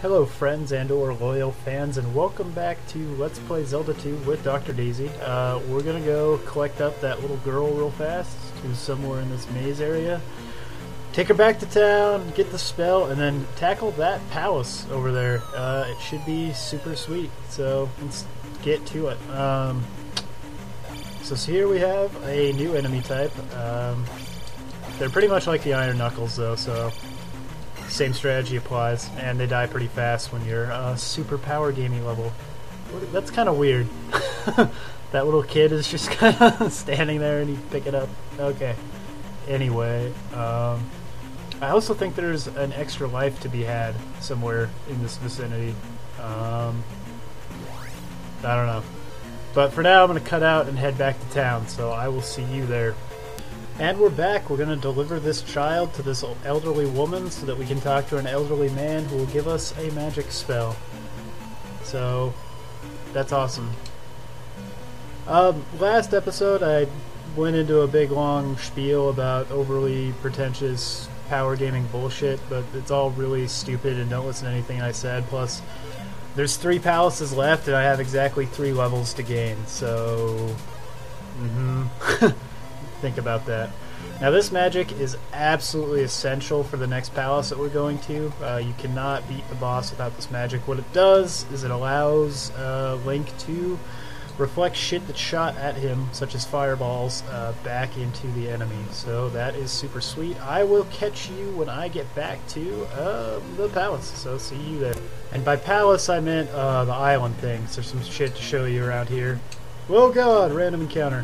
Hello friends and or loyal fans, and welcome back to Let's Play Zelda 2 with Dr. Deezee. We're gonna go collect up that little girl real fast, who's somewhere in this maze area. Take her back to town, get the spell, and then tackle that palace over there. It should be super sweet, so let's get to it. So here we have a new enemy type. They're pretty much like the Iron Knuckles though, so same strategy applies, and they die pretty fast when you're super power gaming level. That's kind of weird. That little kid is just kind of standing there and you pick it up. Okay. Anyway, I also think there's an extra life to be had somewhere in this vicinity. I don't know. But for now, I'm going to cut out and head back to town, so I will see you there. And we're back. We're going to deliver this child to this elderly woman so that we can talk to an elderly man who will give us a magic spell. So, that's awesome. Last episode I went into a big long spiel about overly pretentious power gaming bullshit, but it's all really stupid and don't listen to anything I said. Plus, there's 3 palaces left and I have exactly 3 levels to gain, so think about that. Now this magic is absolutely essential for the next palace that we're going to. You cannot beat the boss without this magic. What it does is it allows Link to reflect shit that's shot at him, such as fireballs, back into the enemy. So that is super sweet. I will catch you when I get back to the palace, so see you there. And by palace I meant the island thing, so there's some shit to show you around here. Oh god, random encounter.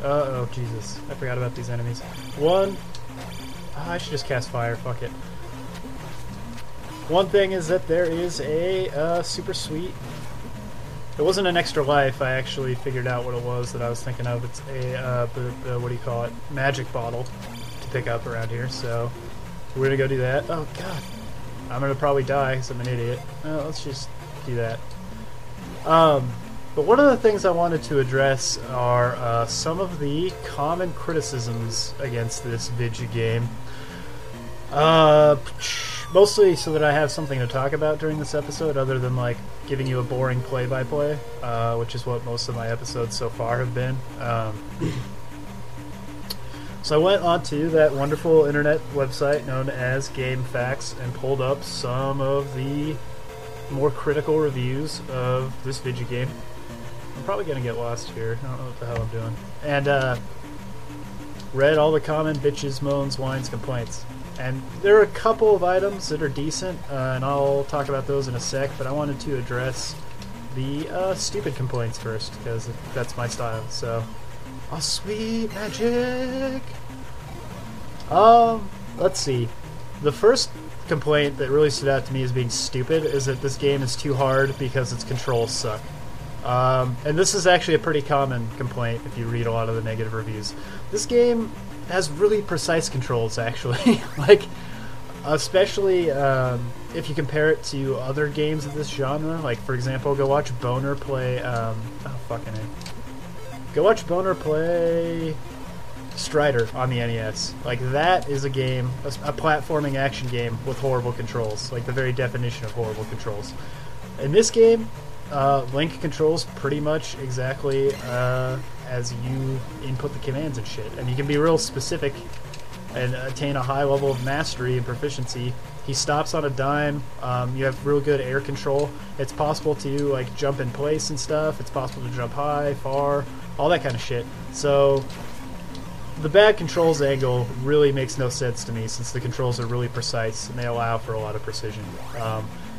Uh-oh, Jesus. I forgot about these enemies. One. Oh, I should just cast fire, fuck it. One thing is that there is a super sweet... It wasn't an extra life, I actually figured out what it was that I was thinking of. It's a, what do you call it? Magic bottle to pick up around here, so we're gonna go do that. Oh god. I'm gonna probably die because I'm an idiot. Let's just do that. But one of the things I wanted to address are some of the common criticisms against this video game. Mostly so that I have something to talk about during this episode, other than like giving you a boring play-by-play, which is what most of my episodes so far have been. So I went onto that wonderful internet website known as Game Facts and pulled up some of the more critical reviews of this video game. I'm probably going to get lost here. I don't know what the hell I'm doing. And read all the common bitches, moans, whines, complaints. And there are a couple of items that are decent, and I'll talk about those in a sec, but I wanted to address the stupid complaints first, because that's my style. So, oh sweet magic! Let's see. The first complaint that really stood out to me as being stupid is that this game is too hard because its controls suck. And this is actually a pretty common complaint if you read a lot of the negative reviews. This game has really precise controls, actually. Like, especially if you compare it to other games of this genre. Like, for example, go watch Boner play... oh, fucking A. Go watch Boner play Strider on the NES. Like, that is a game, a platforming action game with horrible controls. Like, the very definition of horrible controls. In this game... Link controls pretty much exactly as you input the commands and shit. And you can be real specific and attain a high level of mastery and proficiency. He stops on a dime. You have real good air control. It's possible to like jump in place and stuff. It's possible to jump high, far, all that kind of shit. So the bad controls angle really makes no sense to me, since the controls are really precise and they allow for a lot of precision.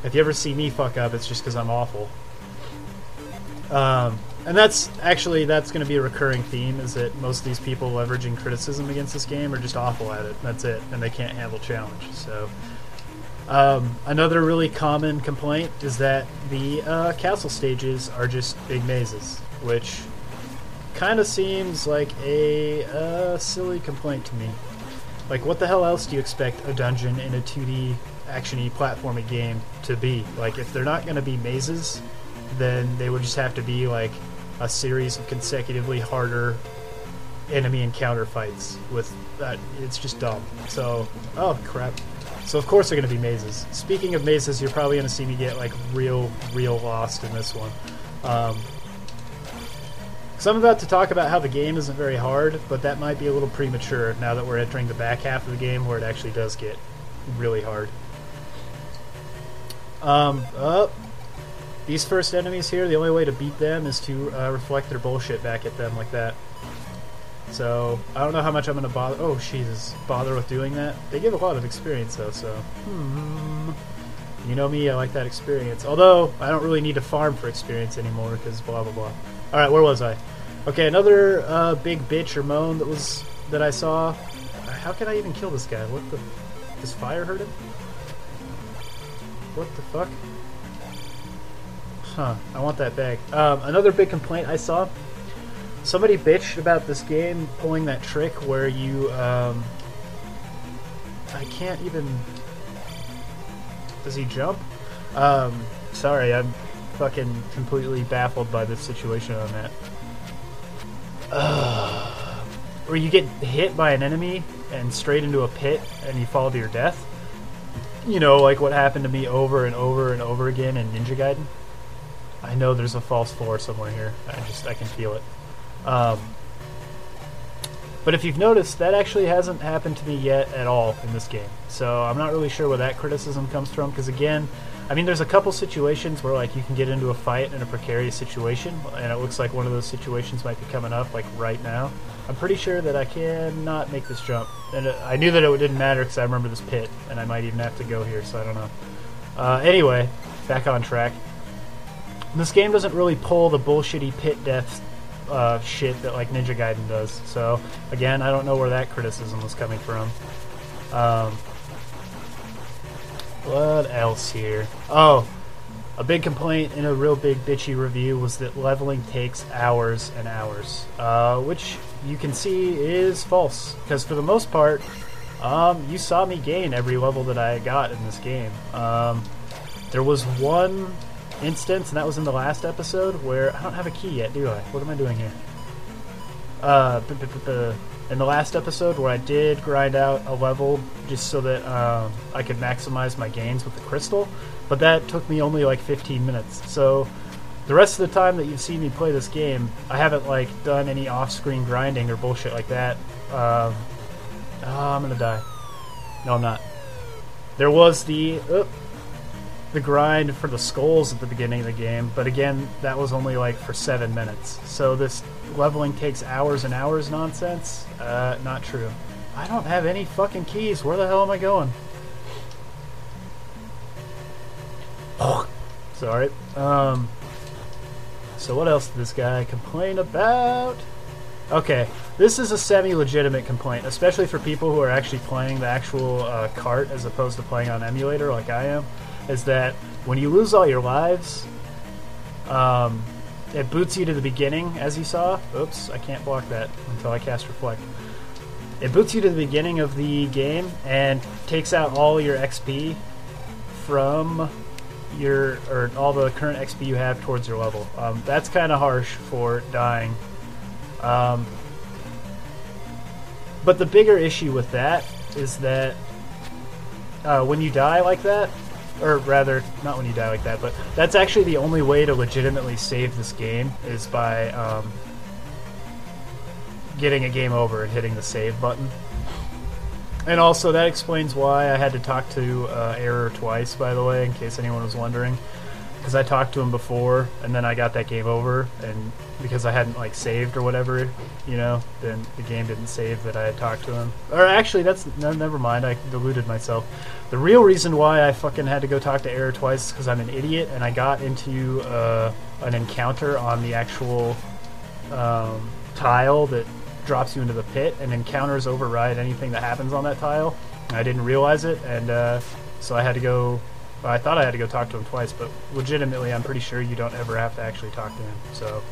If you ever see me fuck up, it's just because I'm awful. And that's going to be a recurring theme, is that most of these people leveraging criticism against this game are just awful at it. That's it, and they can't handle challenge. So, another really common complaint is that the castle stages are just big mazes, which kind of seems like a silly complaint to me. Like, what the hell else do you expect a dungeon in a 2D action-y platforming game to be? Like, if they're not going to be mazes, then they would just have to be like a series of consecutively harder enemy encounter fights with that. It's just dumb. So, oh crap. So of course they're going to be mazes. Speaking of mazes, you're probably going to see me get like real lost in this one. So I'm about to talk about how the game isn't very hard, but that might be a little premature now that we're entering the back half of the game where it actually does get really hard. These first enemies here, the only way to beat them is to reflect their bullshit back at them like that. So, I don't know how much I'm going to bother... Oh, Jesus. Bother with doing that. They give a lot of experience, though, so... You know me, I like that experience. Although, I don't really need to farm for experience anymore, because blah, blah, blah. Alright, where was I? Okay, another big bitch or moan that I saw. How can I even kill this guy? What the... Does fire hurt him? What the fuck? Huh, I want that bag. Another big complaint I saw... Somebody bitched about this game pulling that trick where you, I can't even... Does he jump? Sorry, I'm fucking completely baffled by this situation on that. Where you get hit by an enemy and straight into a pit and you fall to your death. You know, like what happened to me over and over and over again in Ninja Gaiden. I know there's a false floor somewhere here. I can feel it. But if you've noticed, that actually hasn't happened to me yet at all in this game. So I'm not really sure where that criticism comes from, because again, I mean, there's a couple situations where like you can get into a fight in a precarious situation, and it looks like one of those situations might be coming up like right now. I'm pretty sure that I cannot make this jump, and I knew that it didn't matter because I remember this pit, and I might even have to go here, so I don't know. Anyway, back on track. This game doesn't really pull the bullshitty pit deaths shit that like Ninja Gaiden does. So again, I don't know where that criticism was coming from. What else here? Oh, a big complaint in a real big bitchy review was that leveling takes hours and hours, which you can see is false, because for the most part, you saw me gain every level that I got in this game. There was one instance, and that was in the last episode, where I don't have a key yet, do I? What am I doing here? In the last episode where I did grind out a level just so that I could maximize my gains with the crystal, but that took me only like 15 minutes. So the rest of the time that you've seen me play this game, I haven't like done any off-screen grinding or bullshit like that. I'm gonna die. No, I'm not. There was the grind for the skulls at the beginning of the game, but again, that was only like for 7 minutes. So this leveling takes hours and hours nonsense? Not true. I don't have any fucking keys. Where the hell am I going? Sorry. So what else did this guy complain about? Okay, this is a semi-legitimate complaint, especially for people who are actually playing the actual cart as opposed to playing on emulator like I am. Is that when you lose all your lives, it boots you to the beginning, as you saw. Oops, I can't block that until I cast Reflect. It boots you to the beginning of the game and takes out all your XP from or all the current XP you have towards your level. That's kind of harsh for dying. But the bigger issue with that is that when you die like that, or rather, not when you die like that, but that's actually the only way to legitimately save this game, is by getting a game over and hitting the save button. And also, that explains why I had to talk to Error twice, by the way, in case anyone was wondering. Because I talked to him before, and then I got that game over, and because I hadn't, like, saved or whatever, you know, then the game didn't save that I had talked to him. Or actually, never mind, I deluded myself. The real reason why I fucking had to go talk to Error twice is because I'm an idiot, and I got into an encounter on the actual tile that drops you into the pit, and encounters override anything that happens on that tile. I didn't realize it, and so I had to go... Well, I thought I had to go talk to him twice, but legitimately I'm pretty sure you don't ever have to actually talk to him, so...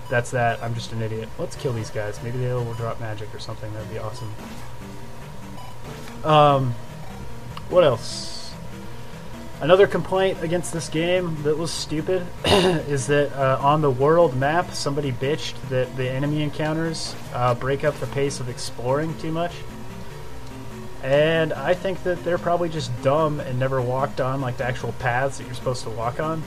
That's that. I'm just an idiot. Let's kill these guys. Maybe they will drop magic or something. That'd be awesome. What else? Another complaint against this game that was stupid is that on the world map, somebody bitched that the enemy encounters break up the pace of exploring too much. And I think that they're probably just dumb and never walked on like the actual paths that you're supposed to walk on.